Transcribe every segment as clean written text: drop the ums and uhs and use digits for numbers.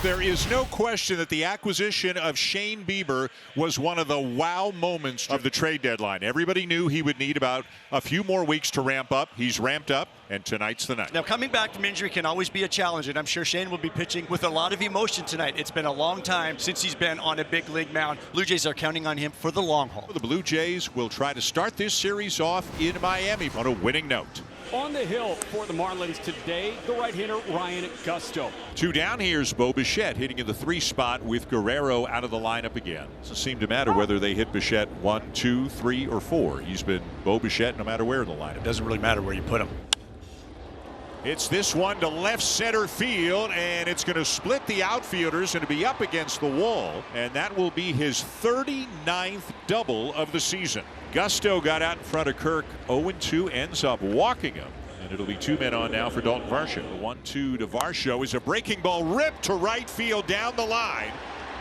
There is no question that the acquisition of Shane Bieber was one of the wow moments of the trade deadline. Everybody knew he would need about a few more weeks to ramp up. He's ramped up, and tonight's the night. Now, coming back from injury can always be a challenge, and I'm sure Shane will be pitching with a lot of emotion tonight. It's been a long time since he's been on a big league mound. Blue Jays are counting on him for the long haul. The Blue Jays will try to start this series off in Miami on a winning note. On the hill for the Marlins today, the right-hander Ryan Gusto. 2 down, here's Bo Bichette hitting in the 3 spot with Guerrero out of the lineup again. Doesn't seem to matter whether they hit Bichette 1, 2, 3, or 4. He's been Bo Bichette no matter where in the lineup. It doesn't really matter where you put him. It's this one to left center field, and it's going to split the outfielders and to be up against the wall, and that will be his 39th double of the season. Gusto got out in front of Kirk. 0-2, ends up walking him, and it'll be 2 men on now for Dalton Varsho. The 1-2 to Varsho is a breaking ball ripped to right field down the line,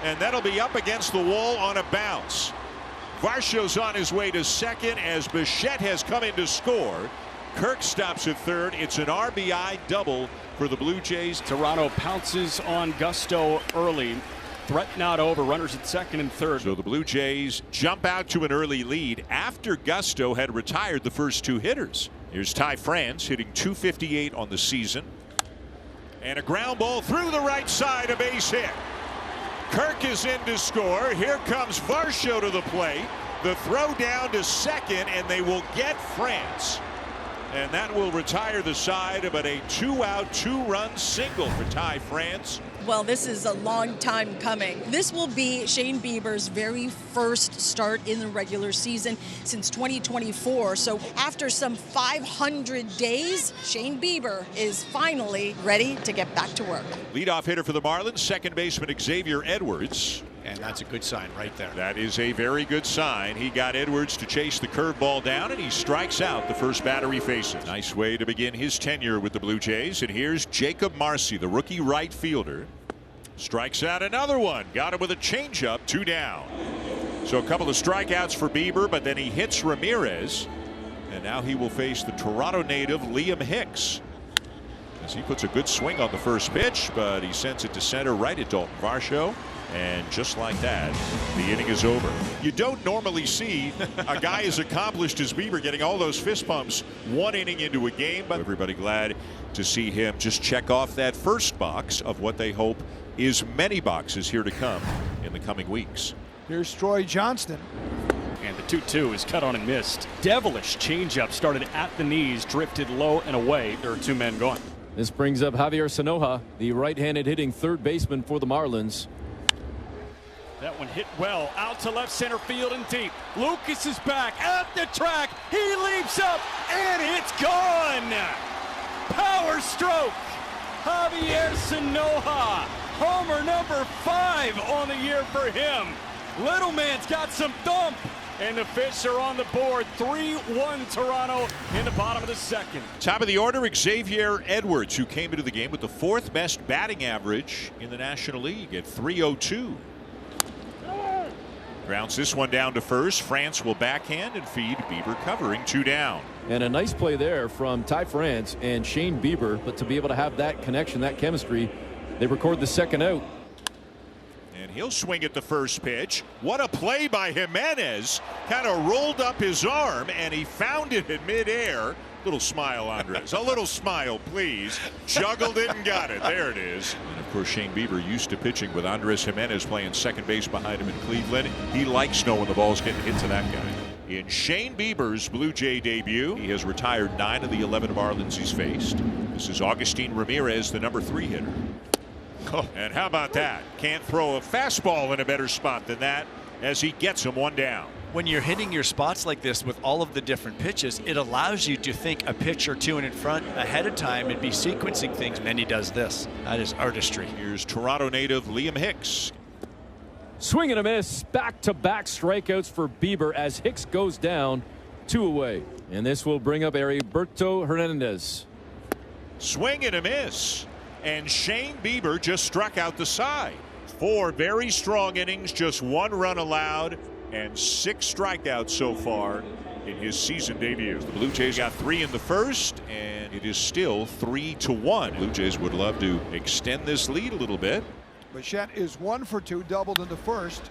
and that'll be up against the wall on a bounce. Varsho's on his way to second as Bichette has come in to score. Kirk stops at third. It's an RBI double for the Blue Jays. Toronto pounces on Gusto early. Threat not over. Runners at second and third. So the Blue Jays jump out to an early lead after Gusto had retired the first 2 hitters. Here's Ty France hitting .258 on the season. And a ground ball through the right side, a base hit. Kirk is in to score. Here comes Varsho to the plate. The throw down to second, and they will get France. And that will retire the side, but a 2-out, 2-run single for Ty France. Well, this is a long time coming. This will be Shane Bieber's very first start in the regular season since 2024. So after some 500 days, Shane Bieber is finally ready to get back to work. Leadoff hitter for the Marlins, second baseman Xavier Edwards. And that's a good sign right there. That is a very good sign. He got Edwards to chase the curveball down, and he strikes out the first batter he faces. Nice way to begin his tenure with the Blue Jays. And here's Jacob Marcy, the rookie right fielder. Strikes out another one. Got him with a changeup, 2 down. So a couple of strikeouts for Bieber, but then he hits Ramirez. And now he will face the Toronto native Liam Hicks. As he puts a good swing on the first pitch, but he sends it to center right at Dalton Varsho. And just like that, the inning is over. You don't normally see a guy as accomplished as Bieber getting all those fist pumps 1 inning into a game, but everybody glad to see him just check off that first box of what they hope is many boxes here to come in the coming weeks. Here's Troy Johnston. And the 2-2 is cut on and missed. Devilish changeup started at the knees, drifted low and away. There are 2 men gone. This brings up Javier Sanoja, the right-handed hitting third baseman for the Marlins. That one hit well out to left center field and deep. Lucas is back at the track. He leaps up and it's gone. Power stroke. Javier Sanoja. Homer number 5 on the year for him. Little man's got some thump. And the Fish are on the board. 3-1 Toronto in the bottom of the second. Top of the order, Xavier Edwards, who came into the game with the 4th best batting average in the National League at .302. Grounds this one down to first. France will backhand and feed. Bieber covering, 2 down. And a nice play there from Ty France and Shane Bieber, but to be able to have that connection, that chemistry, they record the second out. And he'll swing at the first pitch. What a play by Jimenez. Kind of rolled up his arm and he found it in midair. Little smile, Andres. A little smile, please. Juggled it and got it. There it is. And of course, Shane Bieber used to pitching with Andres Jimenez playing second base behind him in Cleveland. He likes knowing the ball's getting hit to that guy. In Shane Bieber's Blue Jay debut, he has retired 9 of the 11 Marlins he's faced. This is Augustin Ramirez, the number 3 hitter. Oh, and how about that? Can't throw a fastball in a better spot than that as he gets him 1 down. When you're hitting your spots like this with all of the different pitches, it allows you to think a pitch or 2 in front ahead of time and be sequencing things. And then he does this. That is artistry. Here's Toronto native Liam Hicks. Swing and a miss. Back-to-back strikeouts for Bieber as Hicks goes down, 2 away. And this will bring up Heriberto Hernandez. Swing and a miss. And Shane Bieber just struck out the side. 4 very strong innings, just 1 run allowed, and 6 strikeouts so far in his season debut. The Blue Jays got 3 in the first, and it is still 3-1. Blue Jays would love to extend this lead a little bit. Bichette is 1 for 2, doubled in the first.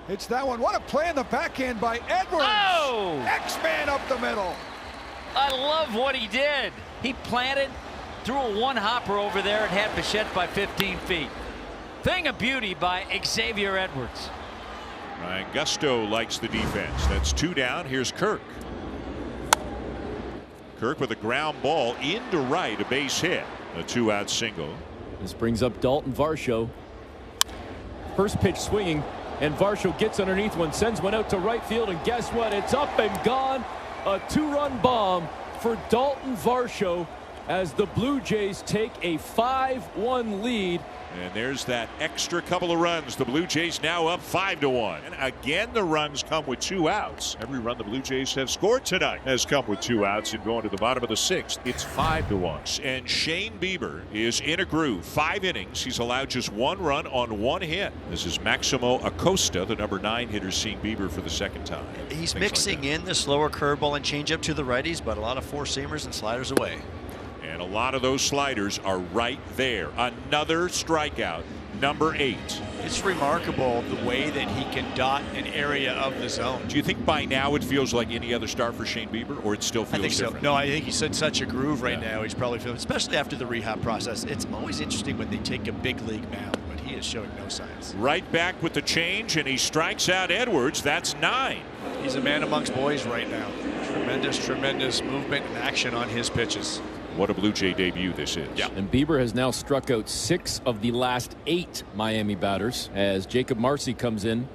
Hits that one. What a play in the backhand by Edwards. Oh! X-Man up the middle. I love what he did. He planted, threw a one-hopper over there and had Bichette by 15 feet. Thing of beauty by Xavier Edwards. Ryan Gusto likes the defense. That's 2 down. Here's Kirk. Kirk with a ground ball into right, a base hit. A 2-out single. This brings up Dalton Varsho. First pitch swinging, and Varsho gets underneath one, sends one out to right field, and guess what? It's up and gone. A 2-run bomb for Dalton Varsho as the Blue Jays take a 5-1 lead. And there's that extra couple of runs. The Blue Jays now up 5-1. And again, the runs come with 2 outs. Every run the Blue Jays have scored tonight has come with 2 outs and going to the bottom of the 6th. It's 5-1. And Shane Bieber is in a groove. 5 innings. He's allowed just 1 run on 1 hit. This is Maximo Acosta, the number 9 hitter, seeing Bieber for the 2nd time. He's mixing in the slower curveball and changeup to the righties, but a lot of 4-seamers and sliders away. And a lot of those sliders are right there. Another strikeout, number 8. It's remarkable the way that he can dot an area of the zone. Do you think by now it feels like any other start for Shane Bieber, or it still feels different? So. No, I think he's in such a groove right now. He's probably feeling, especially after the rehab process. It's always interesting when they take a big league mound, but he is showing no signs. Right back with the change, and he strikes out Edwards. That's 9. He's a man amongst boys right now. Tremendous movement and action on his pitches. What a Blue Jay debut this is. Yeah. And Bieber has now struck out 6 of the last 8 Miami batters as Jacob Marcy comes in.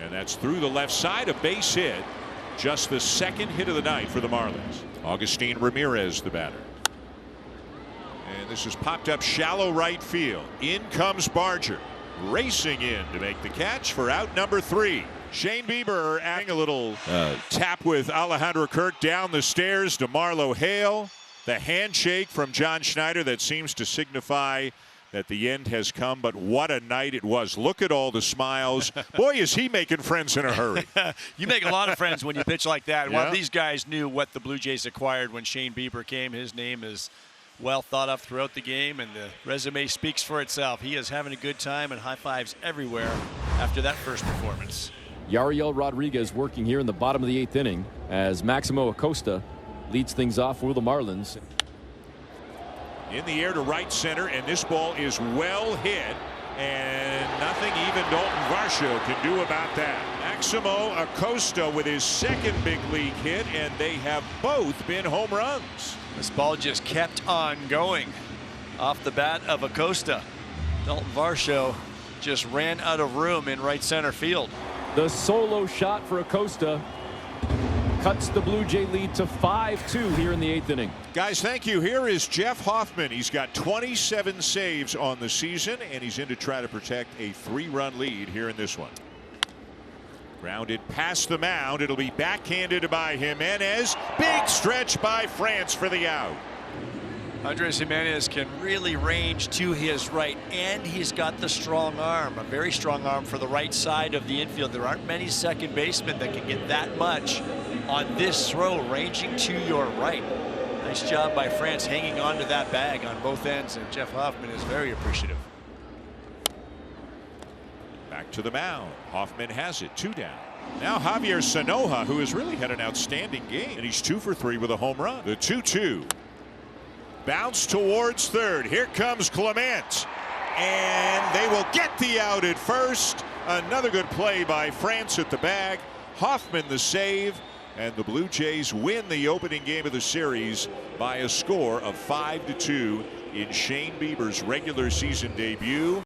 And that's through the left side, a base hit. Just the 2nd hit of the night for the Marlins. Augustine Ramirez, the batter. And this is popped up shallow right field. In comes Barger, racing in to make the catch for out number 3. Shane Bieber adding a little tap with Alejandro Kirk down the stairs to Marlo Hale. The handshake from John Schneider that seems to signify that the end has come, but what a night it was. Look at all the smiles. Boy, is he making friends in a hurry. You make a lot of friends when you pitch like that. Yeah. Well, these guys knew what the Blue Jays acquired when Shane Bieber came. His name is well thought of throughout the game, and the resume speaks for itself. He is having a good time, and high fives everywhere after that first performance. Yariel Rodriguez working here in the bottom of the 8th inning as Maximo Acosta leads things off for the Marlins. In the air to right center, and this ball is well hit, and nothing even Dalton Varsho can do about that. Maximo Acosta with his 2nd big league hit, and they have both been home runs. This ball just kept on going off the bat of Acosta. Dalton Varsho just ran out of room in right center field. The solo shot for Acosta cuts the Blue Jay lead to 5-2 here in the 8th inning. Guys, thank you. Here is Jeff Hoffman. He's got 27 saves on the season, and he's in to try to protect a 3-run lead here in this one. Grounded past the mound. It'll be backhanded by Jimenez. Big stretch by France for the out. Andres Jimenez can really range to his right, and he's got the strong arm, a very strong arm for the right side of the infield. There aren't many second basemen that can get that much on this throw, ranging to your right. Nice job by France hanging on to that bag on both ends, and Jeff Hoffman is very appreciative. Back to the mound. Hoffman has it, 2 down. Now Javier Sanoja, who has really had an outstanding game, and he's 2 for 3 with a home run. The 2-2. Bounce towards third. Here comes Clement. And they will get the out at first. Another good play by France at the bag. Hoffman the save. And the Blue Jays win the opening game of the series by a score of 5-2 in Shane Bieber's regular season debut.